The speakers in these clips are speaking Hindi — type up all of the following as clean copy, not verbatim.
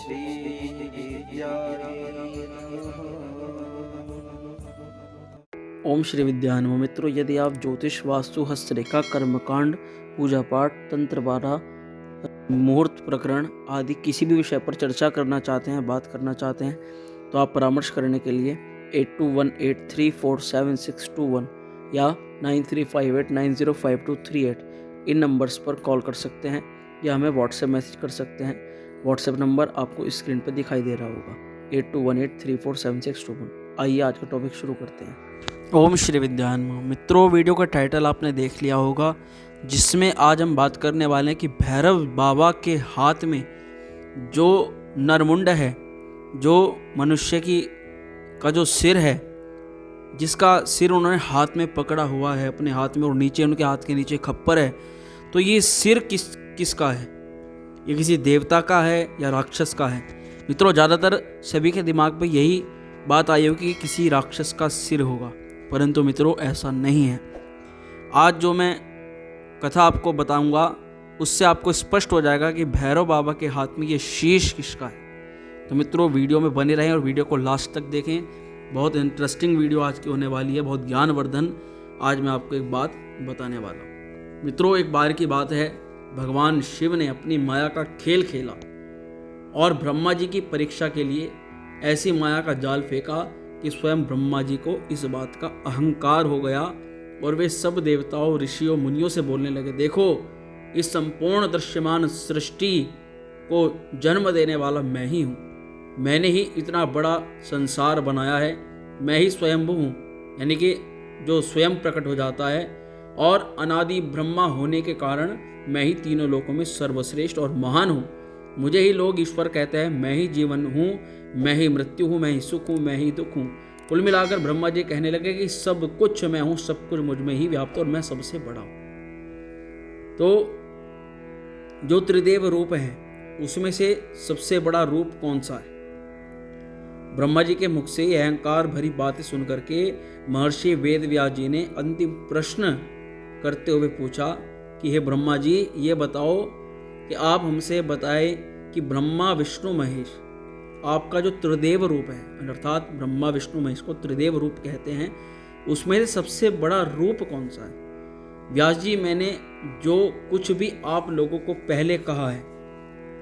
श्री विद्याय ओम श्री विद्यानमो। मित्रों, यदि आप ज्योतिष, वास्तु, हस्तरेखा, कर्मकांड, पूजा पाठ, तंत्र बारा, मुहूर्त प्रकरण आदि किसी भी विषय पर चर्चा करना चाहते हैं, बात करना चाहते हैं, तो आप परामर्श करने के लिए 8218347621 या 9358905238 इन नंबर्स पर कॉल कर सकते हैं या हमें व्हाट्सएप मैसेज कर सकते हैं। व्हाट्सएप नंबर आपको स्क्रीन पर दिखाई दे रहा होगा 8218347621। आइए आज का टॉपिक शुरू करते हैं। ओम श्री विद्यानमो। मित्रों, वीडियो का टाइटल आपने देख लिया होगा, जिसमें आज हम बात करने वाले हैं कि भैरव बाबा के हाथ में जो नरमुंड है, जो मनुष्य का जो सिर है, जिसका सिर उन्होंने हाथ में पकड़ा हुआ है अपने हाथ में, और नीचे उनके हाथ के नीचे खप्पर है, तो ये सिर किसका है? ये किसी देवता का है या राक्षस का है? मित्रों, ज़्यादातर सभी के दिमाग पे यही बात आई होगी कि किसी राक्षस का सिर होगा, परंतु मित्रों ऐसा नहीं है। आज जो मैं कथा आपको बताऊंगा उससे आपको स्पष्ट हो जाएगा कि भैरव बाबा के हाथ में ये शीश किसका है। तो मित्रों, वीडियो में बने रहें और वीडियो को लास्ट तक देखें। बहुत इंटरेस्टिंग वीडियो आज की होने वाली है, बहुत ज्ञानवर्धन। आज मैं आपको एक बात बताने वाला हूँ। मित्रों, एक बार की बात है, भगवान शिव ने अपनी माया का खेल खेला और ब्रह्मा जी की परीक्षा के लिए ऐसी माया का जाल फेंका कि स्वयं ब्रह्मा जी को इस बात का अहंकार हो गया और वे सब देवताओं, ऋषियों, मुनियों से बोलने लगे, देखो, इस संपूर्ण दृश्यमान सृष्टि को जन्म देने वाला मैं ही हूँ। मैंने ही इतना बड़ा संसार बनाया है। मैं ही स्वयंभू हूँ, यानी कि जो स्वयं प्रकट हो जाता है, और अनादि ब्रह्मा होने के कारण मैं ही तीनों लोकों में सर्वश्रेष्ठ और महान हूँ। मुझे ही लोग ईश्वर कहते हैं। मैं ही जीवन हूँ, मैं ही मृत्यु हूँ, मैं ही सुख हूँ, मैं ही दुख हूँ। कुल मिलाकर ब्रह्मा जी कहने लगे कि सब कुछ मैं हूँ, सब कुछ मुझ में ही व्याप्त और मैं सबसे बड़ा हूँ। तो जो त्रिदेव रूप हैं उसमें से सबसे बड़ा रूप कौन सा है? ब्रह्मा जी के मुख से अहंकार भरी बातें सुनकर के महर्षि वेद व्यास जी ने अंतिम प्रश्न करते हुए पूछा कि हे ब्रह्मा जी, ये बताओ कि आप हमसे बताएं कि ब्रह्मा विष्णु महेश, आपका जो त्रिदेव रूप है, अर्थात ब्रह्मा विष्णु महेश को त्रिदेव रूप कहते हैं, उसमें से सबसे बड़ा रूप कौन सा है? व्यास जी, मैंने जो कुछ भी आप लोगों को पहले कहा है,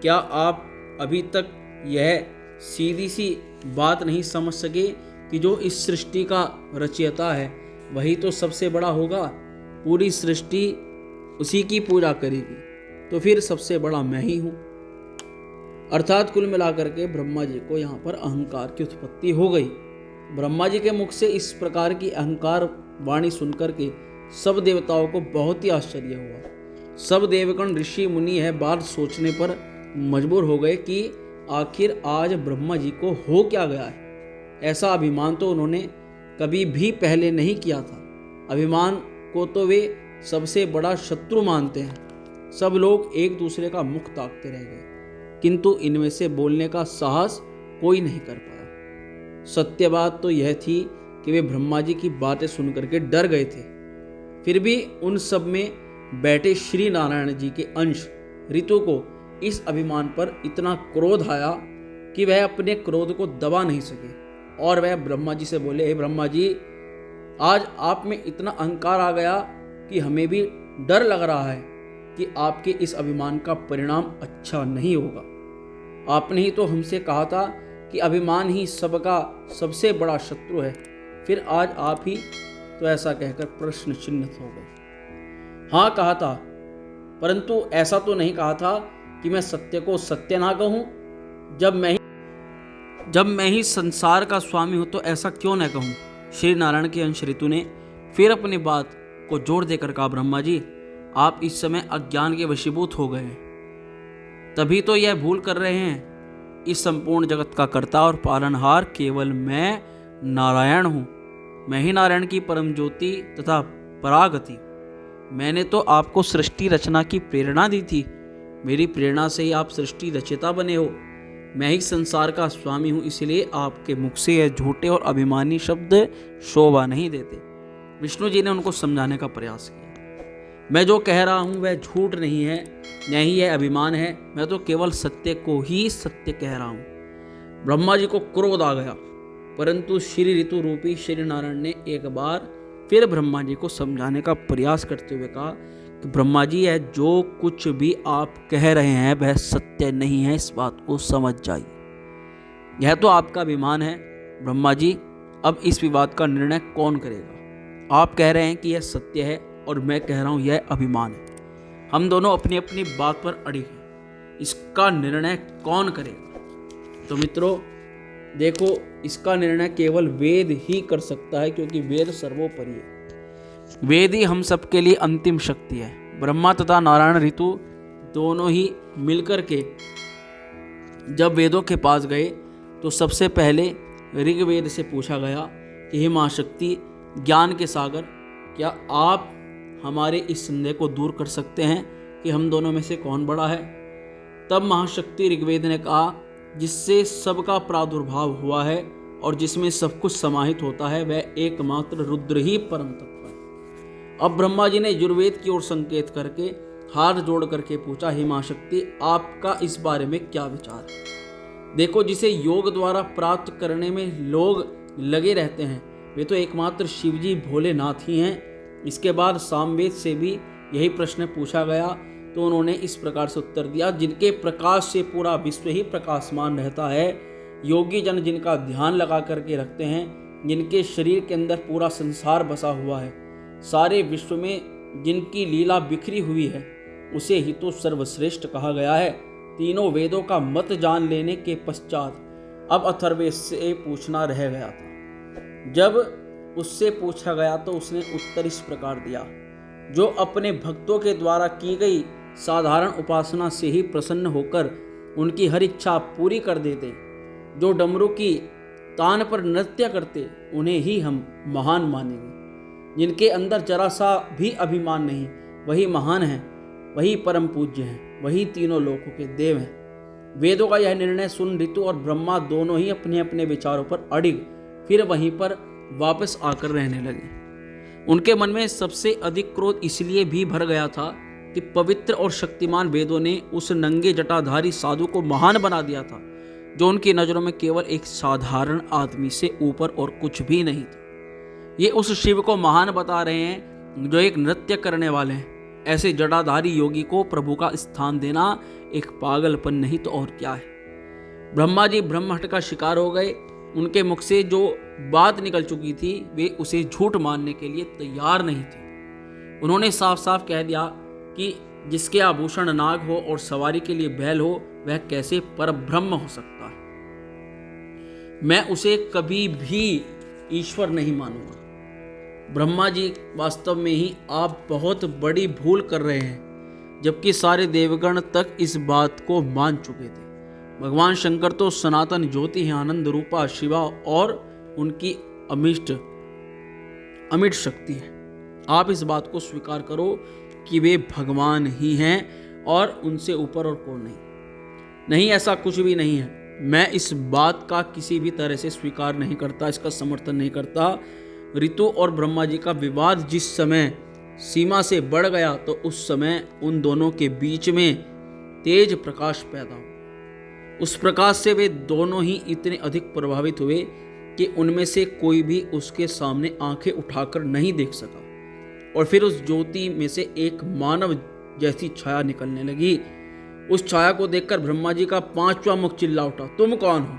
क्या आप अभी तक यह सीधी सी बात नहीं समझ सके कि जो इस सृष्टि का रचयिता है वही तो सबसे बड़ा होगा? पूरी सृष्टि उसी की पूजा करेगी, तो फिर सबसे बड़ा मैं ही हूँ। अर्थात कुल मिलाकर के ब्रह्मा जी को यहाँ पर अहंकार की उत्पत्ति हो गई। ब्रह्मा जी के मुख से इस प्रकार की अहंकार वाणी सुनकर के सब देवताओं को बहुत ही आश्चर्य हुआ। सब देवगण, ऋषि, मुनि है बात सोचने पर मजबूर हो गए कि आखिर आज ब्रह्मा जी को हो क्या गया है। ऐसा अभिमान तो उन्होंने कभी भी पहले नहीं किया था। अभिमान को तो वे सबसे बड़ा शत्रु मानते हैं। सब लोग एक दूसरे का मुख ताकते रह गए, किंतु इनमें से बोलने का साहस कोई नहीं कर पाया। सत्य बात तो यह थी कि वे ब्रह्मा जी की बातें सुनकर के डर गए थे। फिर भी उन सब में बैठे श्री नारायण जी के अंश ऋतु को इस अभिमान पर इतना क्रोध आया कि वह अपने क्रोध को दबा नहीं सके, और वह ब्रह्मा जी से बोले, हे ब्रह्मा जी, आज आप में इतना अहंकार आ गया कि हमें भी डर लग रहा है कि आपके इस अभिमान का परिणाम अच्छा नहीं होगा। आपने ही तो हमसे कहा था कि अभिमान ही सबका सबसे बड़ा शत्रु है, फिर आज आप ही तो ऐसा कहकर प्रश्न चिन्ह हो गए। हाँ कहा था, परंतु ऐसा तो नहीं कहा था कि मैं सत्य को सत्य ना कहूं। जब मैं ही संसार का स्वामी हूं तो ऐसा क्यों न कहूं? श्री नारायण के अंश ऋतु ने फिर अपनी बात को जोर देकर कहा, ब्रह्मा जी, आप इस समय अज्ञान के वशीभूत हो गए हैं, तभी तो यह भूल कर रहे हैं। इस संपूर्ण जगत का कर्ता और पालनहार केवल मैं नारायण हूं। मैं ही नारायण की परम ज्योति तथा परागति। मैंने तो आपको सृष्टि रचना की प्रेरणा दी थी। मेरी प्रेरणा से ही आप सृष्टि रचयिता बने हो। मैं ही संसार का स्वामी हूँ, इसलिए आपके मुख से यह झूठे और अभिमानी शब्द शोभा नहीं देते। विष्णु जी ने उनको समझाने का प्रयास किया। मैं जो कह रहा हूँ वह झूठ नहीं है, न ही यह अभिमान है, मैं तो केवल सत्य को ही सत्य कह रहा हूँ। ब्रह्मा जी को क्रोध आ गया, परंतु श्री ऋतु रूपी श्री नारायण ने एक बार फिर ब्रह्मा जी को समझाने का प्रयास करते हुए कहा कि ब्रह्मा जी, यह जो कुछ भी आप कह रहे हैं वह सत्य नहीं है, इस बात को समझ जाइए। यह तो आपका अभिमान है ब्रह्मा जी। अब इस विवाद का निर्णय कौन करेगा? आप कह रहे हैं कि यह सत्य है और मैं कह रहा हूं यह अभिमान है। हम दोनों अपनी अपनी बात पर अड़िग हैं, इसका निर्णय कौन करेगा? तो मित्रों देखो, इसका निर्णय केवल वेद ही कर सकता है, क्योंकि वेद सर्वोपरि है। वेद ही हम सबके लिए अंतिम शक्ति है। ब्रह्मा तथा नारायण ऋतु दोनों ही मिलकर के जब वेदों के पास गए तो सबसे पहले ऋग्वेद से पूछा गया कि हे महाशक्ति, ज्ञान के सागर, क्या आप हमारे इस संदेह को दूर कर सकते हैं कि हम दोनों में से कौन बड़ा है? तब महाशक्ति ऋग्वेद ने कहा, जिससे सबका प्रादुर्भाव हुआ है और जिसमें सब कुछ समाहित होता है, वह एकमात्र रुद्र ही परम तत्व है। अब ब्रह्मा जी ने यजुर्वेद की ओर संकेत करके हाथ जोड़ करके पूछा, हे महाशक्ति, आपका इस बारे में क्या विचार है? देखो, जिसे योग द्वारा प्राप्त करने में लोग लगे रहते हैं वे तो एकमात्र शिवजी भोलेनाथ ही हैं। इसके बाद सामवेद से भी यही प्रश्न पूछा गया तो उन्होंने इस प्रकार से उत्तर दिया, जिनके प्रकाश से पूरा विश्व ही प्रकाशमान रहता है, योगी जन जिनका ध्यान लगा करके रखते हैं, जिनके शरीर के अंदर पूरा संसार बसा हुआ है, सारे विश्व में जिनकी लीला बिखरी हुई है, उसे ही तो सर्वश्रेष्ठ कहा गया है। तीनों वेदों का मत जान लेने के पश्चात अब अथर्ववेद से पूछना रह गया था। जब उससे पूछा गया तो उसने उत्तर इस प्रकार दिया, जो अपने भक्तों के द्वारा की गई साधारण उपासना से ही प्रसन्न होकर उनकी हर इच्छा पूरी कर देते, जो डमरू की तान पर नृत्य करते, उन्हें ही हम महान मानेंगे। जिनके अंदर जरा सा भी अभिमान नहीं, वही महान है, वही परम पूज्य हैं, वही तीनों लोकों के देव हैं। वेदों का यह निर्णय सुन ऋतु और ब्रह्मा दोनों ही अपने अपने विचारों पर अड़िग फिर वहीं पर वापस आकर रहने लगे। उनके मन में सबसे अधिक क्रोध इसलिए भी भर गया था कि पवित्र और शक्तिमान वेदों ने उस नंगे जटाधारी साधु को महान बना दिया था, जो उनकी नज़रों में केवल एक साधारण आदमी से ऊपर और कुछ भी नहीं था। ये उस शिव को महान बता रहे हैं जो एक नृत्य करने वाले हैं। ऐसे जटाधारी योगी को प्रभु का स्थान देना एक पागलपन नहीं तो और क्या है। ब्रह्मा जी ब्रह्महट का शिकार हो गए। उनके मुख से जो बात निकल चुकी थी वे उसे झूठ मानने के लिए तैयार नहीं थे। उन्होंने साफ साफ कह दिया कि जिसके आभूषण नाग हो और सवारी के लिए बैल हो, वह कैसे परब्रह्म हो सकता है। मैं उसे कभी भी ईश्वर नहीं मानूंगा। ब्रह्मा जी, वास्तव में ही आप बहुत बड़ी भूल कर रहे हैं, जबकि सारे देवगण तक इस बात को मान चुके थे। भगवान शंकर तो सनातन ज्योति हैं, आनंद रूपा शिवा और उनकी अमिट शक्ति है। आप इस बात को स्वीकार करो कि वे भगवान ही हैं और उनसे ऊपर और कोई नहीं। ऐसा कुछ भी नहीं है। मैं इस बात का किसी भी तरह से स्वीकार नहीं करता, इसका समर्थन नहीं करता। ऋतु और ब्रह्मा जी का विवाद जिस समय सीमा से बढ़ गया तो उस समय उन दोनों के बीच में तेज प्रकाश पैदा हुआ। उस प्रकाश से वे दोनों ही इतने अधिक प्रभावित हुए कि उनमें से कोई भी उसके सामने आंखें उठाकर नहीं देख सका। और फिर उस ज्योति में से एक मानव जैसी छाया निकलने लगी। उस छाया को देखकर ब्रह्मा जी का पांचवा मुख चिल्ला उठा, तुम कौन हो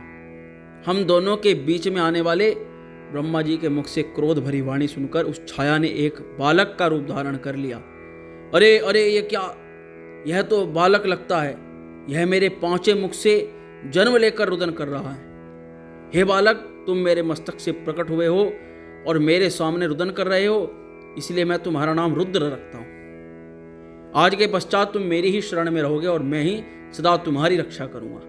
हम दोनों के बीच में आने वाले? ब्रह्मा जी के मुख से क्रोध भरी वाणी सुनकर उस छाया ने एक बालक का रूप धारण कर लिया। अरे अरे, ये क्या? यह तो बालक लगता है। यह मेरे पांचवें मुख से जन्म लेकर रुदन कर रहा है। हे बालक, तुम मेरे मस्तक से प्रकट हुए हो और मेरे सामने रुदन कर रहे हो, इसलिए मैं तुम्हारा नाम रुद्र रखता हूं। आज के पश्चात तुम मेरी ही शरण में रहोगे और मैं ही सदा तुम्हारी रक्षा करूंगा।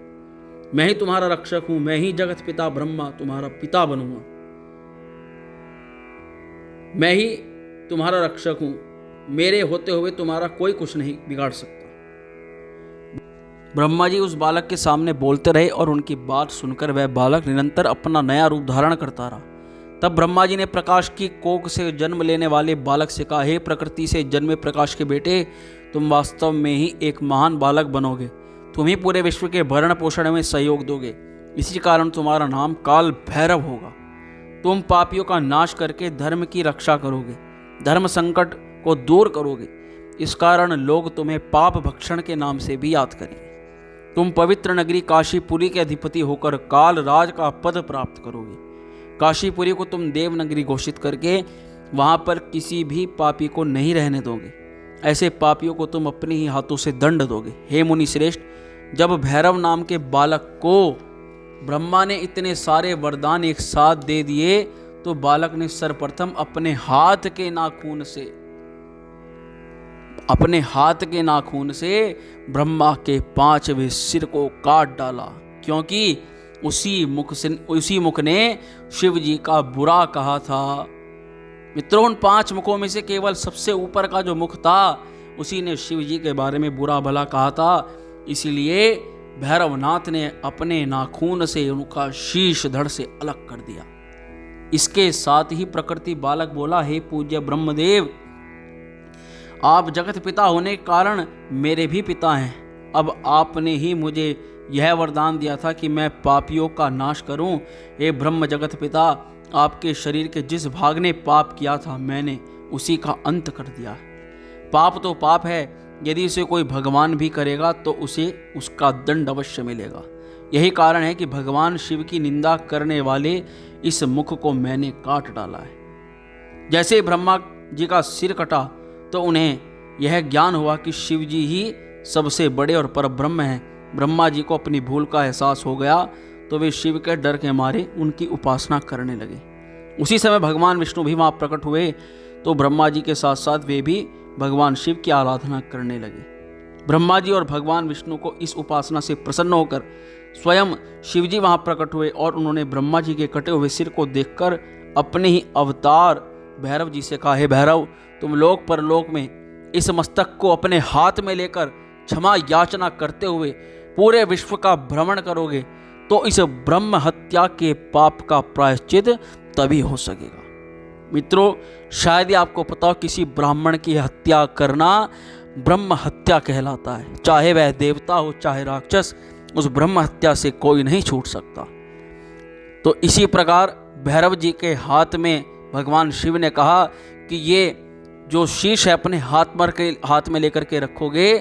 मैं ही तुम्हारा रक्षक हूं। मैं ही जगत पिता ब्रह्मा तुम्हारा पिता बनूंगा। मैं ही तुम्हारा रक्षक हूं। मेरे होते हुए तुम्हारा कोई कुछ नहीं बिगाड़ सकता। ब्रह्मा जी उस बालक के सामने बोलते रहे और उनकी बात सुनकर वह बालक निरंतर अपना नया रूप धारण करता रहा। तब ब्रह्मा जी ने प्रकाश की कोख से जन्म लेने वाले बालक से कहा, हे प्रकृति से जन्मे प्रकाश के बेटे, तुम वास्तव में ही एक महान बालक बनोगे। तुम ही पूरे विश्व के भरण पोषण में सहयोग दोगे। इसी कारण तुम्हारा नाम काल भैरव होगा। तुम पापियों का नाश करके धर्म की रक्षा करोगे, धर्म संकट को दूर करोगे। इस कारण लोग तुम्हें पाप भक्षण के नाम से भी याद करेंगे। तुम पवित्र नगरी काशीपुरी के अधिपति होकर काल राज का पद प्राप्त करोगे। काशीपुरी को तुम देवनगरी घोषित करके वहां पर किसी भी पापी को नहीं रहने दोगे। ऐसे पापियों को तुम अपने ही हाथों से दंड दोगे। हे मुनि श्रेष्ठ, जब भैरव नाम के बालक को ब्रह्मा ने इतने सारे वरदान एक साथ दे दिए तो बालक ने सर्वप्रथम अपने हाथ के नाखून से ब्रह्मा के 5वें सिर को काट डाला, क्योंकि उसी मुख ने शिव जी का बुरा कहा था। मित्रों, उन 5 मुखों में से केवल सबसे ऊपर का जो मुख था उसी ने शिव जी के बारे में बुरा भला कहा था। इसीलिए भैरवनाथ ने अपने नाखून से उनका शीश धड़ से अलग कर दिया। इसके साथ ही प्रकृति बालक बोला, हे पूज्य ब्रह्मदेव, आप जगत पिता होने के कारण मेरे भी पिता हैं। अब आपने ही मुझे यह वरदान दिया था कि मैं पापियों का नाश करूं। हे ब्रह्म जगत पिता, आपके शरीर के जिस भाग ने पाप किया था मैंने उसी का अंत कर दिया। पाप तो पाप है, यदि उसे कोई भगवान भी करेगा तो उसे उसका दंड अवश्य मिलेगा। यही कारण है कि भगवान शिव की निंदा करने वाले इस मुख को मैंने काट डाला है। जैसे ब्रह्मा जी का सिर कटा तो उन्हें यह ज्ञान हुआ कि शिव जी ही सबसे बड़े और परब्रह्म हैं। ब्रह्मा जी को अपनी भूल का एहसास हो गया तो वे शिव के डर के मारे उनकी उपासना करने लगे। उसी समय भगवान विष्णु भी वहाँ प्रकट हुए तो ब्रह्मा जी के साथ साथ वे भी भगवान शिव की आराधना करने लगे। ब्रह्मा जी और भगवान विष्णु को इस उपासना से प्रसन्न होकर स्वयं शिव जी वहाँ प्रकट हुए और उन्होंने ब्रह्मा जी के कटे हुए सिर को देखकर अपने ही अवतार भैरव जी से कहा, हे भैरव, तुम लोक परलोक में इस मस्तक को अपने हाथ में लेकर क्षमा याचना करते हुए पूरे विश्व का भ्रमण करोगे तो इस ब्रह्म हत्या के पाप का प्रायश्चित तभी हो सकेगा। मित्रों, शायद ही आपको पता हो, किसी ब्राह्मण की हत्या करना ब्रह्म हत्या कहलाता है। चाहे वह देवता हो चाहे राक्षस, उस ब्रह्म हत्या से कोई नहीं छूट सकता। तो इसी प्रकार भैरव जी के हाथ में भगवान शिव ने कहा कि ये जो शीश है अपने हाथ में लेकर के रखोगे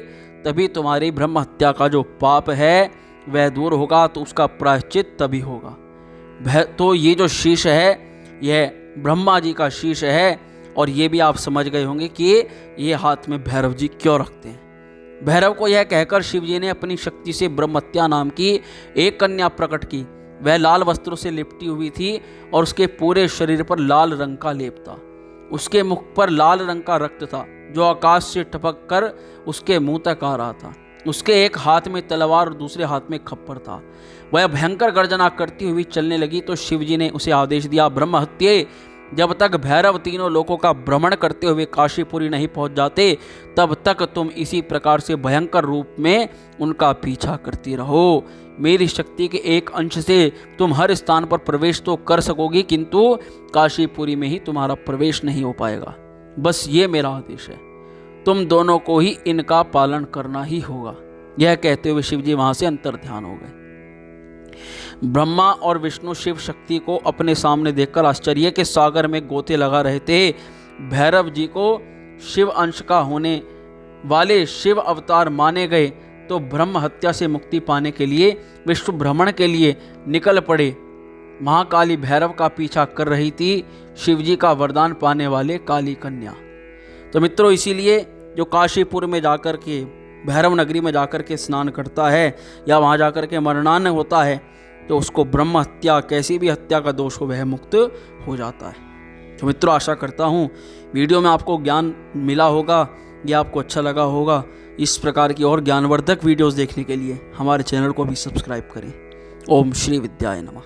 तभी तुम्हारी ब्रह्म हत्या का जो पाप है वह दूर होगा, तो उसका प्रायश्चित तभी होगा। तो ये जो शीश है यह ब्रह्मा जी का शीश है और ये भी आप समझ गए होंगे कि ये हाथ में भैरव जी क्यों रखते हैं। भैरव को यह कहकर शिव जी ने अपनी शक्ति से ब्रह्महत्या नाम की एक कन्या प्रकट की। वह लाल वस्त्रों से लिपटी हुई थी और उसके पूरे शरीर पर लाल रंग का लेप था। उसके मुख पर लाल रंग का रक्त था जो आकाश से टपक कर उसके मुंह तक आ रहा था। उसके एक हाथ में तलवार और दूसरे हाथ में खप्पर था। वह भयंकर गर्जना करती हुई चलने लगी तो शिव जी ने उसे आदेश दिया, ब्रह्म हत्ये, जब तक भैरव तीनों लोकों का भ्रमण करते हुए काशीपुरी नहीं पहुंच जाते तब तक तुम इसी प्रकार से भयंकर रूप में उनका पीछा करती रहो। मेरी शक्ति के एक अंश से तुम हर स्थान पर प्रवेश तो कर सकोगी किंतु काशीपुरी में ही तुम्हारा प्रवेश नहीं हो पाएगा। बस ये मेरा आदेश है, तुम दोनों को ही इनका पालन करना ही होगा। यह कहते हुए शिव जी वहां से अंतर्ध्यान हो गए। ब्रह्मा और विष्णु शिव शक्ति को अपने सामने देखकर आश्चर्य के सागर में गोते लगा रहे थे। भैरव जी को शिव अंश का होने वाले शिव अवतार माने गए तो ब्रह्म हत्या से मुक्ति पाने के लिए विश्व भ्रमण के लिए निकल पड़े। महाकाली भैरव का पीछा कर रही थी शिव जी का वरदान पाने वाले काली कन्या। तो मित्रों, इसीलिए जो काशीपुर में जाकर के भैरव नगरी में जाकर के स्नान करता है या वहाँ जाकर के मरणान्न होता है तो उसको ब्रह्म हत्या, कैसी भी हत्या का दोष हो, वह मुक्त हो जाता है। तो मित्रों, आशा करता हूँ वीडियो में आपको ज्ञान मिला होगा, यह आपको अच्छा लगा होगा। इस प्रकार की और ज्ञानवर्धक वीडियोस देखने के लिए हमारे चैनल को भी सब्सक्राइब करें। ओम श्री विद्याय नमः।